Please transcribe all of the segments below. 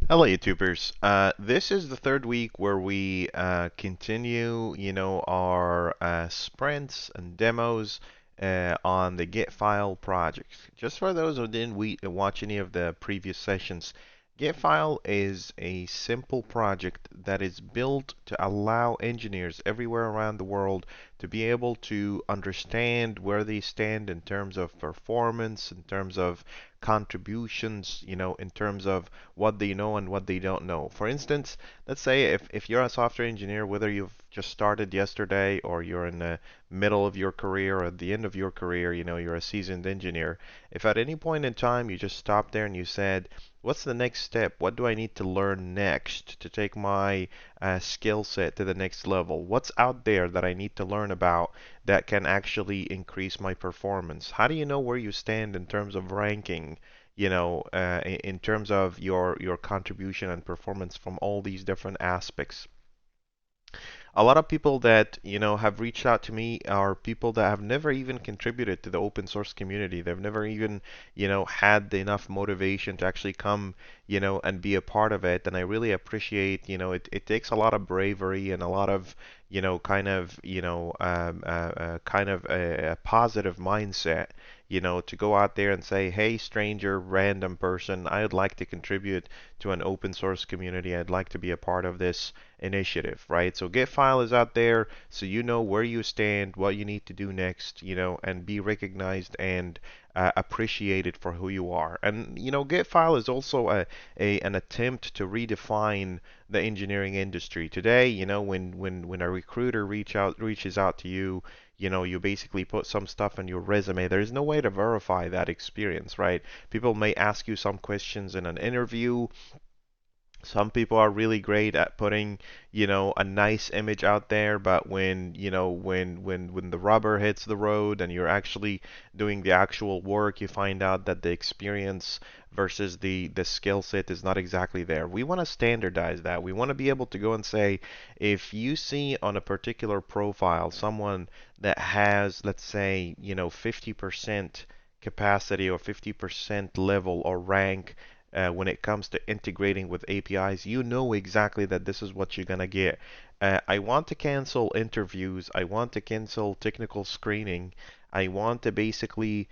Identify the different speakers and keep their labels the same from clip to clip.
Speaker 1: Hello, YouTubers. This is the third week where we continue, our sprints and demos on the Gitfile project. Just for those who didn't watch any of the previous sessions, Gitfile is a simple project that is built to allow engineers everywhere around the world to be able to understand where they stand in terms of performance, in terms of contributions, in terms of what they know and what they don't know. For instance, let's say if you're a software engineer, whether you've just started yesterday or you're in the middle of your career or at the end of your career, you're a seasoned engineer. If at any point in time you just stopped there and you said, what's the next step? What do I need to learn next to take my skill set to the next level? What's out there that I need to learn about that can actually increase my performance? How do you know where you stand in terms of ranking? In terms of your contribution and performance from all these different aspects. A lot of people that have reached out to me are people that have never even contributed to the open source community. They've never even had enough motivation to actually come and be a part of it. And I really appreciate, it takes a lot of bravery and a lot of kind of a positive mindset, to go out there and say, hey, stranger, random person, I'd like to contribute to an open source community. I'd like to be a part of this initiative, right? So Gitfile is out there so you know where you stand, what you need to do next, and be recognized and appreciated for who you are. And Gitfile is also an attempt to redefine the engineering industry. Today, when a recruiter reaches out to you, you basically put some stuff on your resume. There's no way to verify that experience, right? People may ask you some questions in an interview. Some people are really great at putting, a nice image out there, but when the rubber hits the road and you're actually doing the actual work, you find out that the experience versus the skill set is not exactly there. We want to standardize that. We want to be able to go and say, if you see on a particular profile someone that has, let's say, 50% capacity or 50% level or rank when it comes to integrating with APIs, you know exactly that this is what you're going to get. I want to cancel interviews. I want to cancel technical screening. I want to basically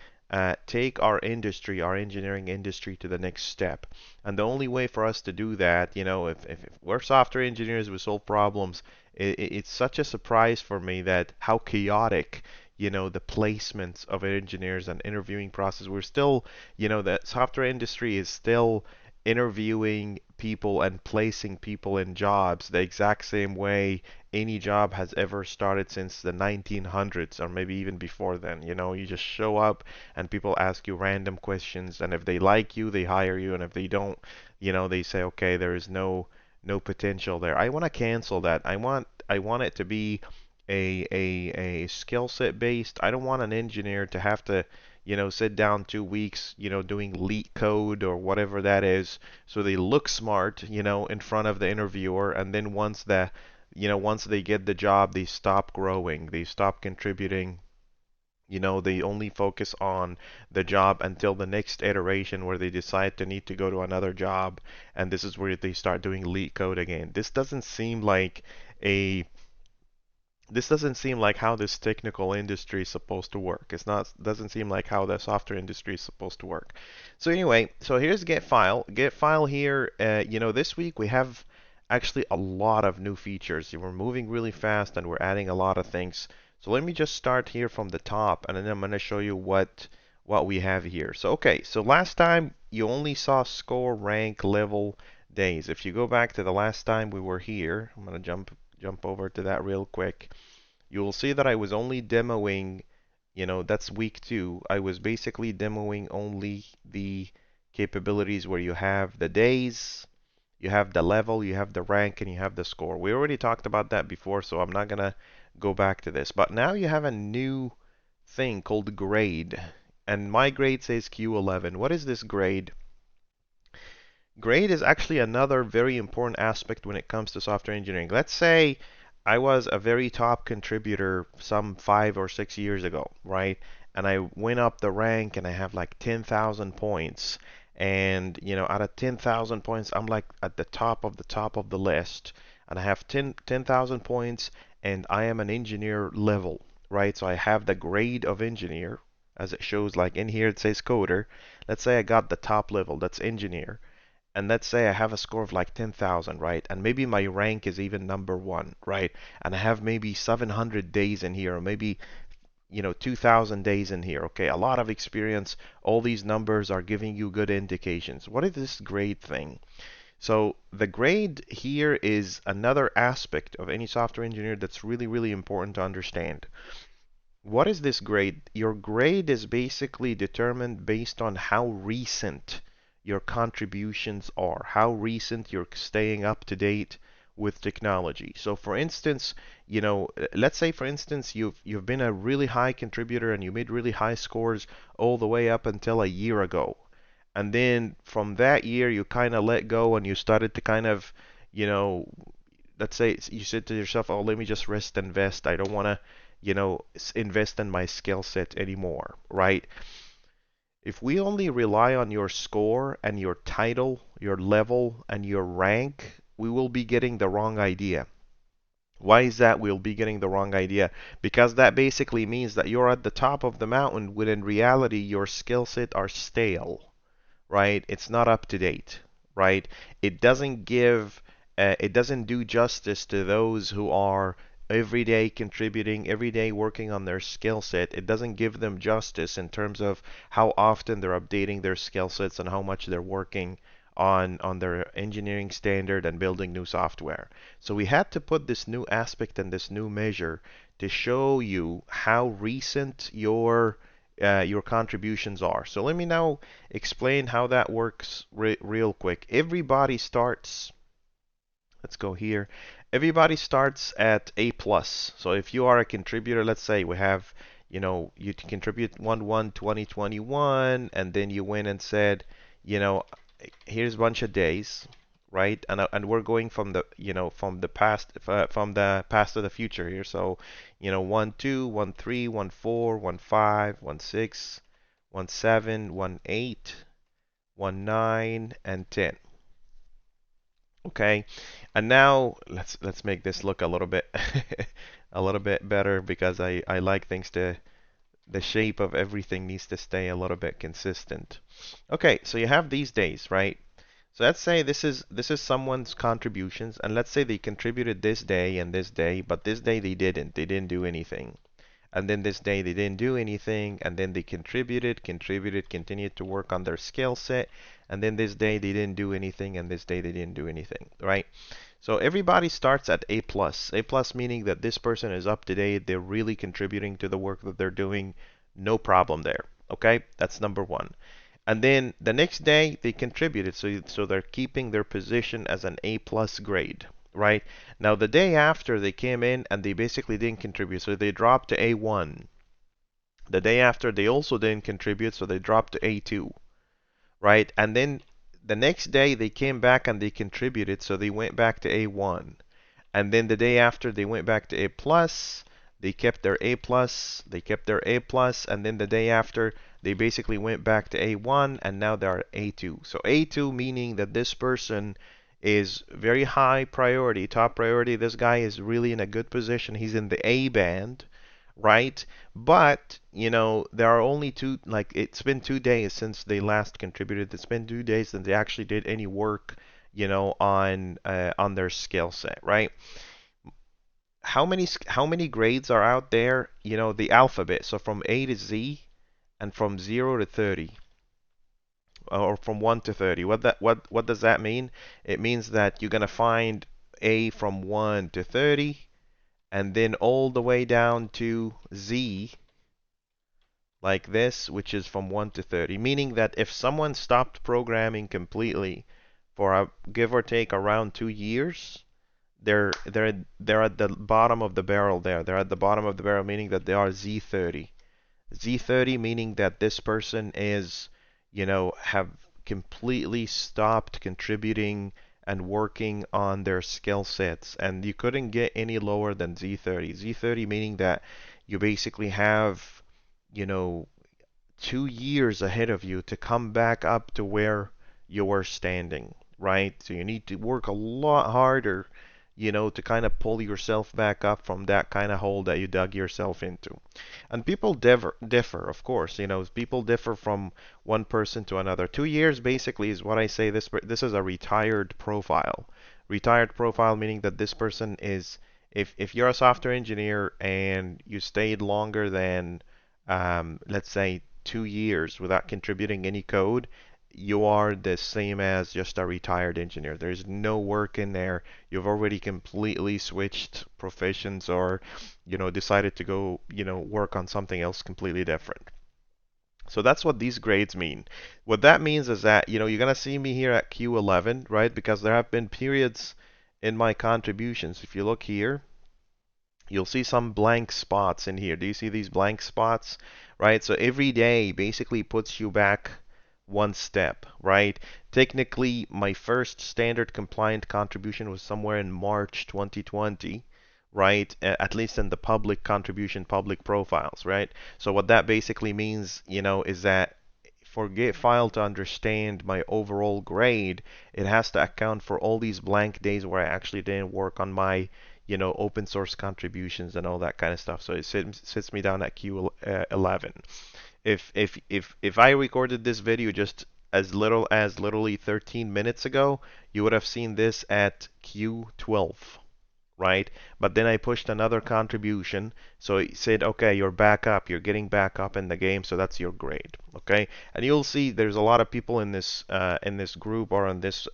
Speaker 1: take our industry, our engineering industry, to the next step. And the only way for us to do that, if we're software engineers, we solve problems. It's such a surprise for me that how chaotic, the placements of engineers and interviewing process. We're still, the software industry is still interviewing people and placing people in jobs the exact same way any job has ever started since the 1900s or maybe even before then. You just show up and people ask you random questions, and if they like you, they hire you, and if they don't, they say, okay, there is no potential there. I want to cancel that. I want it to be a skill set based. I don't want an engineer to have to, sit down 2 weeks, doing leak code or whatever that is, so they look smart, in front of the interviewer, and then once they get the job, they stop growing, they stop contributing. They only focus on the job until the next iteration where they decide to need to go to another job, and this is where they start doing leak code again. A this doesn't seem like how this technical industry is supposed to work. Doesn't seem like how the software industry is supposed to work. So anyway, so here's Getfile. Getfile here, this week we have actually a lot of new features. We're moving really fast and we're adding a lot of things. So let me just start here from the top, and then I'm going to show you what we have here. So okay, so last time you only saw score, rank, level, days. If you go back to the last time we were here, I'm going to jump over to that real quick. You will see that I was only demoing, that's week 2. I was basically demoing only the capabilities where you have the days, you have the level, you have the rank, and you have the score. We already talked about that before, so I'm not gonna go back to this. But now you have a new thing called grade. And my grade says Q11. What is this grade? Grade is actually another very important aspect when it comes to software engineering. Let's say I was a very top contributor some 5 or 6 years ago, right? And I went up the rank and I have like 10,000 points. and out of 10,000 points, I'm like at the top of the list, and I have 10,000 points, and I am an engineer level, right? So I have the grade of engineer, as it shows, like in here it says coder. Let's say I got the top level, that's engineer, and let's say I have a score of like 10,000, right? And maybe my rank is even number one, right? And I have maybe 700 days in here, or maybe 2,000 days in here. Okay, a lot of experience. All these numbers are giving you good indications. What is this grade thing? So the grade here is another aspect of any software engineer that's really, really important to understand. What is this grade? Your grade is basically determined based on how recent your contributions are, how recent you're staying up to date with technology. So for instance, let's say for instance you've been a really high contributor and you made really high scores all the way up until a year ago. And then from that year you kind of let go and you started to kind of, you know, let's say you said to yourself, "Oh, let me just rest and invest. I don't want to, invest in my skill set anymore," right? If we only rely on your score and your title, your level, and your rank, we will be getting the wrong idea. Why is that we'll be getting the wrong idea? Because that basically means that you're at the top of the mountain when in reality your skill set are stale, right? It's not up to date, right? It doesn't do justice to those who are every day contributing, every day working on their skill set. It doesn't give them justice in terms of how often they're updating their skill sets and how much they're working on their engineering standard and building new software. So we had to put this new aspect and this new measure to show you how recent your contributions are. So let me now explain how that works real quick. Let's go here. Everybody starts at A plus. So if you are a contributor, let's say we have, you contribute 1/1/2021, and then you went and said, you know, here's a bunch of days, right? And we're going from the past to the future here. So, 1 2, 1 3, 1 4, 1 5, 1 6, 1 7, 1 8, 1 9, and 10. Okay, and now let's make this look a little bit a little bit better because I like things to the shape of everything needs to stay a little bit consistent. Okay, so you have these days, right? So let's say this is someone's contributions, and let's say they contributed this day and this day, but this day they didn't. They didn't do anything. And then this day they didn't do anything, and then they contributed, continued to work on their skill set, and then this day they didn't do anything, and this day they didn't do anything, right? So everybody starts at A plus. A plus meaning that this person is up to date, they're really contributing to the work that they're doing, no problem there. Okay, that's number one. And then the next day they contributed, so they're keeping their position as an A plus grade, right? Now the day after they came in and they basically didn't contribute, so they dropped to A1. The day after they also didn't contribute, so they dropped to A2, right? And then the next day they came back and they contributed, so they went back to A1. And then the day after they went back to A plus, they kept their A plus, and then the day after they basically went back to A1 and now they're A2. So A2 meaning that this person is very high priority, top priority. This guy is really in a good position. He's in the A band, right? But, there are only like it's been 2 days since they last contributed. It's been 2 days since they actually did any work, on their skill set, right? How many grades are out there? The alphabet. So from A to Z and from 0 to 30 or from 1 to 30. What does that mean? It means that you're going to find A from 1 to 30 and then all the way down to Z like this, which is from 1 to 30, meaning that if someone stopped programming completely for give or take around 2 years, they're at the bottom of the barrel there. They're at the bottom of the barrel, meaning that they are Z30. Z30 meaning that this person is, have completely stopped contributing and working on their skill sets, and you couldn't get any lower than Z30. Z30 meaning that you basically have, you know, 2 years ahead of you to come back up to where you were standing, right? So you need to work a lot harder, to kind of pull yourself back up from that kind of hole that you dug yourself into. And people differ, of course. People differ from one person to another. 2 years basically is what I say. This is a retired profile. Retired profile meaning that this person is, if you're a software engineer and you stayed longer than, let's say, 2 years without contributing any code, you are the same as just a retired engineer. There's no work in there. You've already completely switched professions, or decided to go, work on something else completely different. So that's what these grades mean. What that means is that, you're going to see me here at Q11, right? Because there have been periods in my contributions. If you look here, you'll see some blank spots in here. Do you see these blank spots? Right? So every day basically puts you back one step, right? Technically, my first standard compliant contribution was somewhere in March 2020, right? At least in the public contribution, public profiles, right? So what that basically means, is that for Getfile to understand my overall grade, it has to account for all these blank days where I actually didn't work on my, open source contributions and all that kind of stuff. So it sits me down at Q11. If I recorded this video just as little as literally 13 minutes ago, you would have seen this at Q12, right? But then I pushed another contribution, so it said, okay, you're back up, you're getting back up in the game, so that's your grade, okay? And you'll see there's a lot of people in this group or in this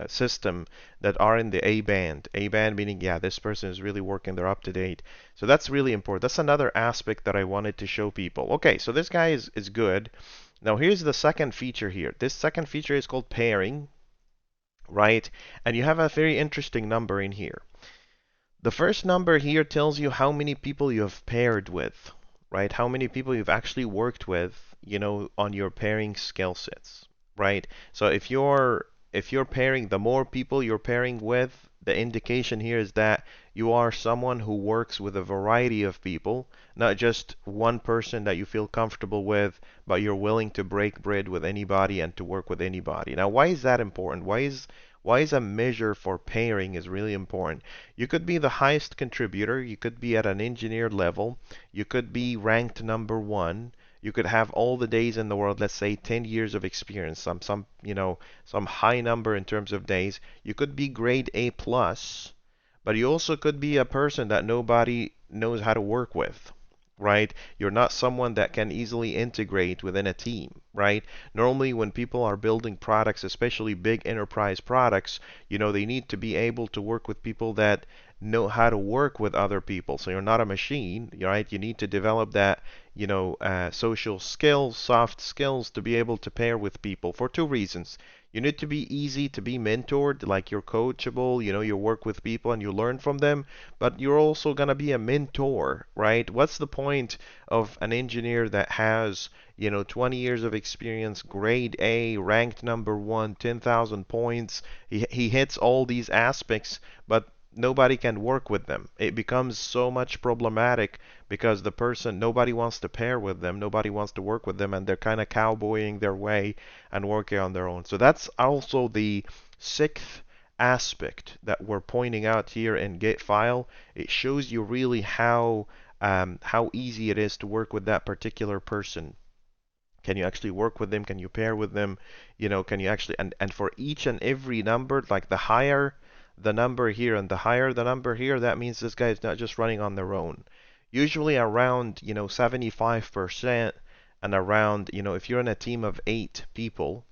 Speaker 1: system that are in the A band. A band meaning, yeah, this person is really working, they're up to date. So that's really important. That's another aspect that I wanted to show people. Okay, so this guy is good. Now here's the second feature here. This second feature is called pairing, right? And you have a very interesting number in here. The first number here tells you how many people you have paired with, right? How many people you've actually worked with, on your pairing skill sets, right? So if you're pairing, the more people you're pairing with, the indication here is that you are someone who works with a variety of people, not just one person that you feel comfortable with, but you're willing to break bread with anybody and to work with anybody. Now, why is that important? Why is a measure for pairing is really important? You could be the highest contributor, you could be at an engineer level, you could be ranked number one, you could have all the days in the world, let's say 10 years of experience, some high number in terms of days. You could be grade A plus, but you also could be a person that nobody knows how to work with, right? You're not someone that can easily integrate within a team, right? Normally, when people are building products, especially big enterprise products, they need to be able to work with people that know how to work with other people. So you're not a machine, right? You need to develop that, social skills, soft skills to be able to pair with people for two reasons. You need to be easy to be mentored, like you're coachable, you work with people and you learn from them, but you're also going to be a mentor, right? What's the point of an engineer that has, 20 years of experience, grade A, ranked number one, 10,000 points? He hits all these aspects, but nobody can work with them. It becomes so much problematic because the person, nobody wants to pair with them, nobody wants to work with them, and they're kind of cowboying their way and working on their own. So that's also the sixth aspect that we're pointing out here in Getfile. It shows you really how easy it is to work with that particular person. Can you actually work with them? Can you pair with them? Can you actually, and for each and every number, like the higher the number here and the higher the number here, that means this guy is not just running on their own. Usually around, 75% and around, if you're in a team of 8 people,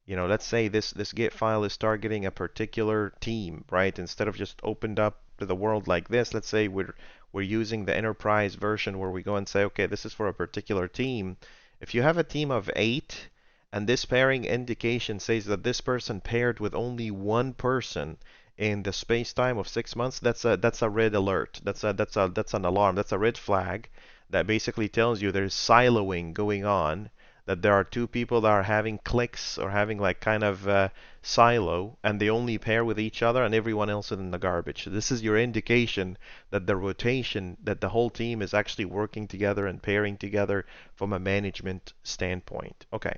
Speaker 1: let's say this Getfile is targeting a particular team, right? Instead of just opened up to the world like this, let's say we're using the enterprise version where we go and say, okay, this is for a particular team. If you have a team of 8 and this pairing indication says that this person paired with only one person in the space time of 6 months, that's a red alert. That's an alarm. That's a red flag that basically tells you there's siloing going on. that there are two people that are having cliques or having like kind of silo, and they only pair with each other, and everyone else is in the garbage. So this is your indication that the rotation, that the whole team is actually working together and pairing together from a management standpoint. Okay.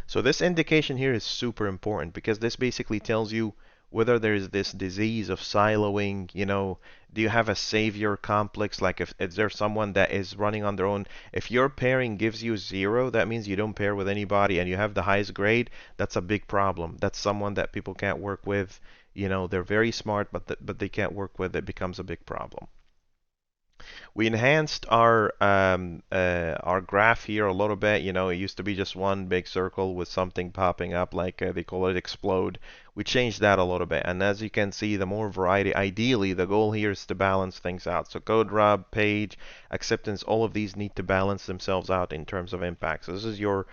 Speaker 1: So this indication here is super important because this basically tells you whether there's this disease of siloing, do you have a savior complex? Like if is there someone that is running on their own? If your pairing gives you 0, that means you don't pair with anybody and you have the highest grade, that's a big problem. That's someone that people can't work with. They're very smart, but they can't work with. It becomes a big problem. We enhanced our graph here a little bit. It used to be just one big circle with something popping up, like they call it explode. We changed that a little bit, and as you can see, the more variety. Ideally, the goal here is to balance things out. So CodeRub, page, acceptance, all of these need to balance themselves out in terms of impact. So this is your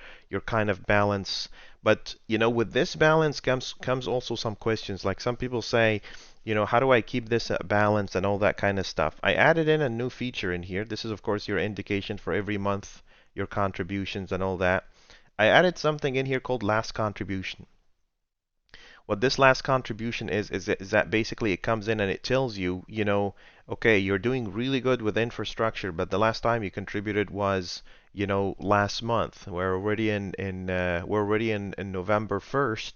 Speaker 1: kind of balance. But with this balance comes also some questions. Like some people say, how do I keep this balanced and all that kind of stuff. I added in a new feature in here. This is, of course, your indication for every month, your contributions and all that. I added something in here called last contribution. What this last contribution is that basically it comes in and it tells you, okay, you're doing really good with infrastructure, but the last time you contributed was, last month. We're already in November 1st,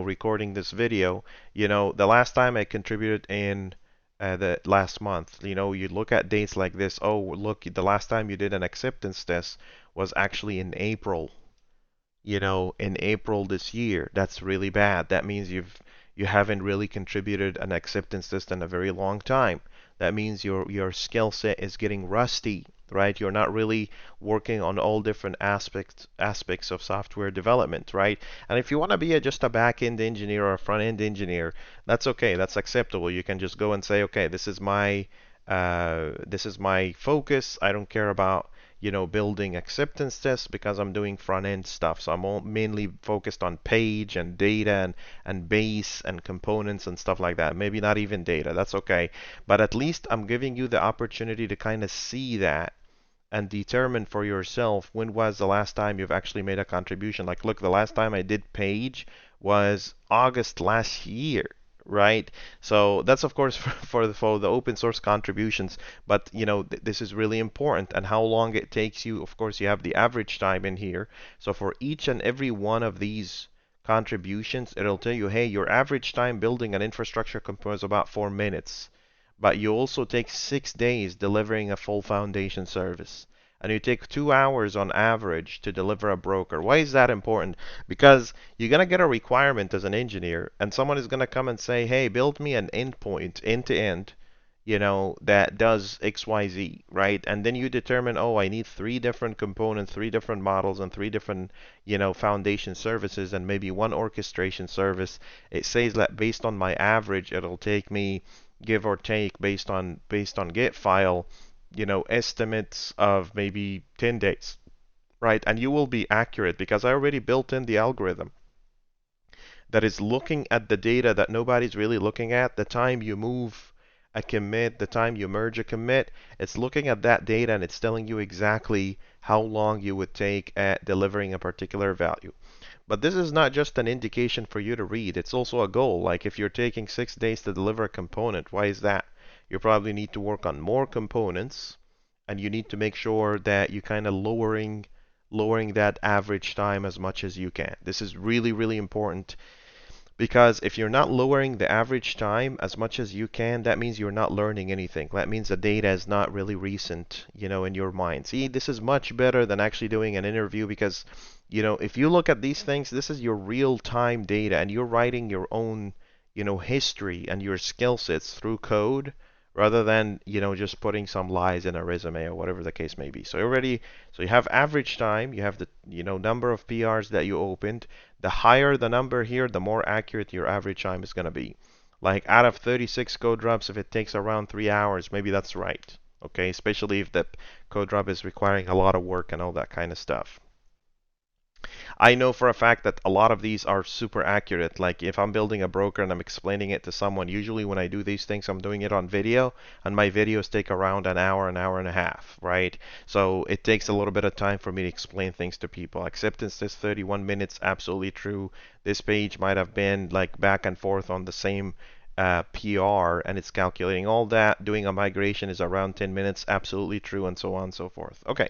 Speaker 1: recording this video. The last time I contributed in the last month. You look at dates like this. Oh, look, the last time you did an acceptance test was actually in April. In April this year. That's really bad. That means you haven't really contributed an acceptance test in a very long time. That means your skill set is getting rusty, right? You're not really working on all different aspects of software development, right? And if you want to be just a back-end engineer or a front-end engineer, that's okay. That's acceptable. You can just go and say, okay, this is my focus. I don't care about building acceptance tests because I'm doing front end stuff. So I'm mainly focused on page and data and base and components and stuff like that. Maybe not even data. That's okay. But at least I'm giving you the opportunity to kind of see that and determine for yourself when was the last time you've actually made a contribution. Like, look, the last time I did page was August last year, right? So that's of course for the open source contributions, but this is really important. And how long it takes you, of course, you have the average time in here. So for each and every one of these contributions, it'll tell you, hey, your average time building an infrastructure component is about 4 minutes, but you also take 6 days delivering a full foundation service. And you take 2 hours on average to deliver a broker. Why is that important? Because you're going to get a requirement as an engineer, and someone is going to come and say, hey, build me an endpoint end to end, that does XYZ, right? And then you determine, oh, I need 3 different components, 3 different models, and 3 different, foundation services, and maybe 1 orchestration service. It says that based on my average, it'll take me, give or take, based on get file, estimates of maybe 10 days, right? And you will be accurate because I already built in the algorithm that is looking at the data that nobody's really looking at. The time you move a commit, the time you merge a commit, it's looking at that data and it's telling you exactly how long you would take at delivering a particular value. But this is not just an indication for you to read, it's also a goal. Like if you're taking 6 days to deliver a component, why is that? You probably need to work on more components, and you need to make sure that you kind of lowering that average time as much as you can. This is really, really important. Because if you're not lowering the average time as much as you can, that means you're not learning anything. That means the data is not really recent, in your mind. See, this is much better than actually doing an interview because, if you look at these things, this is your real-time data and you're writing your own, history and your skill sets through code rather than, just putting some lies in a resume or whatever the case may be. So you have average time, you have the, number of PRs that you opened. The higher the number here, the more accurate your average time is going to be. Like out of 36 code drops, if it takes around 3 hours, maybe that's right. Okay, especially if the code drop is requiring a lot of work and all that kind of stuff. I know for a fact that a lot of these are super accurate. Like if I'm building a broker and I'm explaining it to someone, usually when I do these things, I'm doing it on video, and my videos take around an hour and a half, right? So it takes a little bit of time for me to explain things to people. Acceptance is 31 minutes, absolutely true. This page might have been like back and forth on the same PR, and it's calculating all that. Doing a migration is around 10 minutes, absolutely true, and so on and so forth. Okay.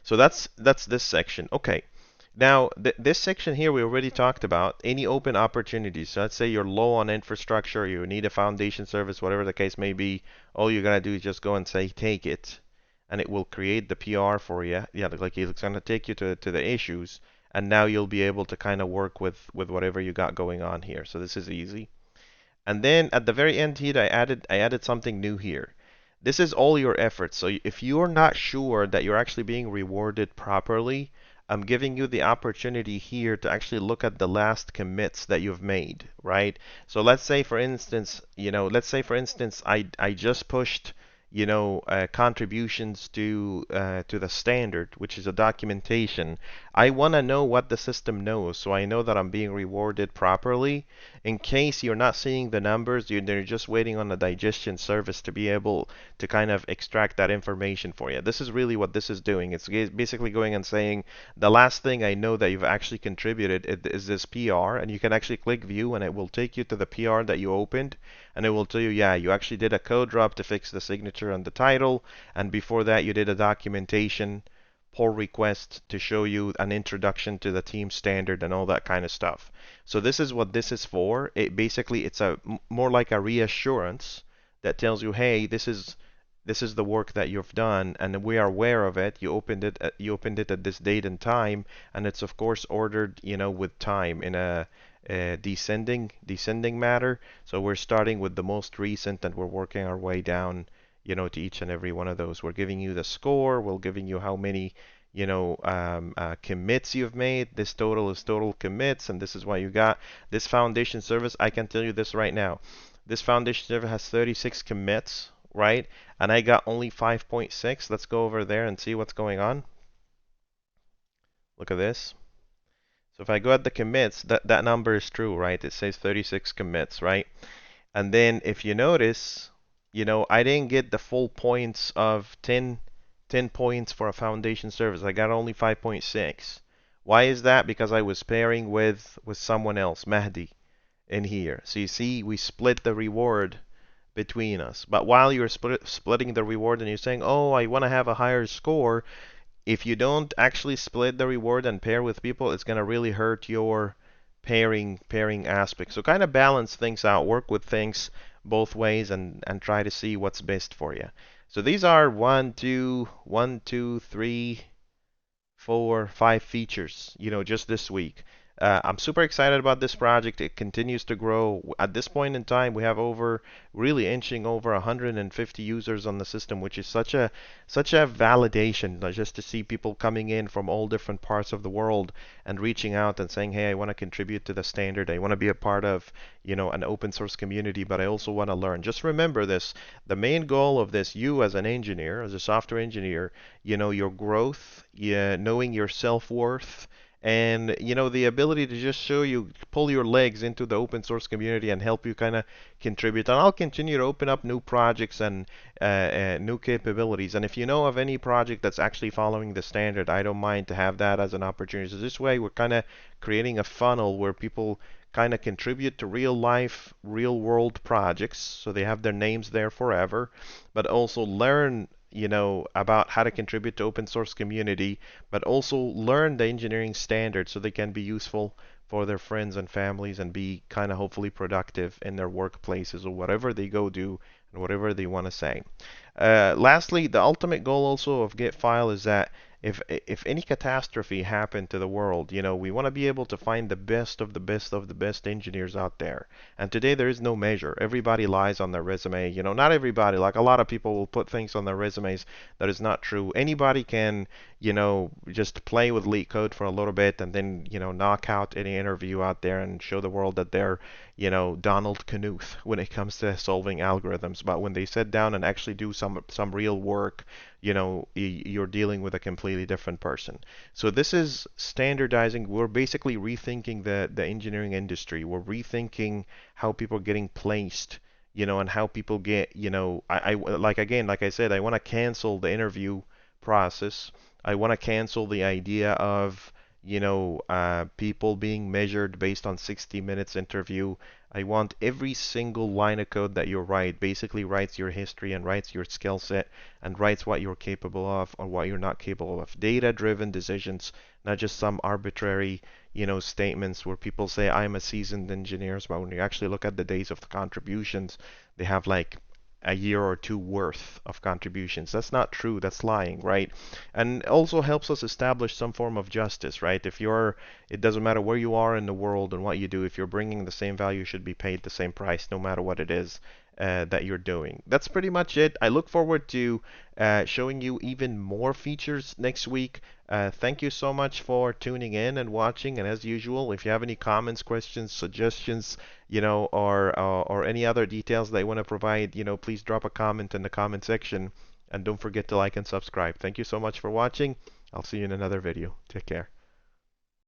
Speaker 1: So that's this section. Okay. Now, this section here we already talked about any open opportunities. So let's say you're low on infrastructure, you need a foundation service, whatever the case may be. All you gotta do is just go and say take it, and it will create the PR for you. Yeah, like it's gonna take you to the issues, and now you'll be able to kind of work with whatever you got going on here. So this is easy. And then at the very end here, I added something new here. This is all your efforts. So if you're not sure that you're actually being rewarded properly, I'm giving you the opportunity here to actually look at the last commits that you've made, right? So let's say for instance, I just pushed, contributions to the standard, which is a documentation. I want to know what the system knows, so I know that I'm being rewarded properly. In case you're not seeing the numbers, they're just waiting on the digestion service to be able to kind of extract that information for you. This is really what this is doing. It's basically going and saying, the last thing I know that you've actually contributed is this PR, and you can actually click view, and it will take you to the PR that you opened, and it will tell you, yeah, you actually did a code drop to fix the signature and the title, and before that you did a documentation pull request to show you an introduction to the team standard and all that kind of stuff. So this is what this is for. It's a more like a reassurance that tells you, hey, this is the work that you've done, and we are aware of it. You opened it at this date and time, and it's of course ordered, with time in a descending matter. So we're starting with the most recent, and we're working our way down, to each and every one of those. We're giving you the score. We're giving you how many, commits you've made. This total is total commits, and this is what you got. This foundation service, I can tell you this right now. This foundation server has 36 commits, right? And I got only 5.6. Let's go over there and see what's going on. Look at this. So if I go at the commits, that number is true, right? It says 36 commits, right? And then if you notice, I didn't get the full points of 10 points for a foundation service. I got only 5.6. Why is that? Because I was pairing with someone else, Mahdi, in here. So you see, we split the reward between us. But while you're splitting the reward and you're saying, oh, I want to have a higher score, if you don't actually split the reward and pair with people, it's going to really hurt your pairing aspect. So kind of balance things out, work with things both ways, and try to see what's best for you. So these are 5 features, just this week. I'm super excited about this project. It continues to grow. At this point in time, we have really inching over 150 users on the system, which is such a validation, just to see people coming in from all different parts of the world and reaching out and saying, hey, I want to contribute to the standard. I want to be a part of, an open source community, but I also want to learn. Just remember this: the main goal of this, you as an engineer, as a software engineer, your growth, knowing your self-worth, and the ability to just pull your legs into the open source community and help you kind of contribute. And I'll continue to open up new projects and new capabilities. And if you know of any project that's actually following the standard, I don't mind to have that as an opportunity. So this way we're kind of creating a funnel where people kind of contribute to real life, real world projects, so they have their names there forever, but also learn, about how to contribute to open source community, but also learn the engineering standards so they can be useful for their friends and families and be kind of hopefully productive in their workplaces or whatever they go do and whatever they want to say. Lastly, the ultimate goal also of Gitfile is that if any catastrophe happened to the world, we want to be able to find the best of the best of the best engineers out there. And today there is no measure. Everybody lies on their resume. Not everybody. Like a lot of people will put things on their resumes that is not true. Anybody can, just play with leak code for a little bit and then, knock out any interview out there and show the world that they're, Donald Knuth when it comes to solving algorithms. But when they sit down and actually do some real work, you're dealing with a completely different person. So this is standardizing. We're basically rethinking the engineering industry. We're rethinking how people are getting placed, and how people get, like again, like I said, I want to cancel the interview process. I want to cancel the idea of, people being measured based on 60 minutes interview. I want every single line of code that you write basically writes your history and writes your skill set and writes what you're capable of or what you're not capable of. Data-driven decisions, not just some arbitrary, statements where people say I'm a seasoned engineer, but when you actually look at the days of the contributions, they have like a year or two worth of contributions. That's not true. That's lying, right? And also helps us establish some form of justice, right? It doesn't matter where you are in the world and what you do. If you're bringing the same value, you should be paid the same price, no matter what it is that you're doing. That's pretty much it. I look forward to showing you even more features next week. Thank you so much for tuning in and watching. And as usual, if you have any comments, questions, suggestions, or any other details that you want to provide, please drop a comment in the comment section. And don't forget to like and subscribe. Thank you so much for watching. I'll see you in another video. Take care.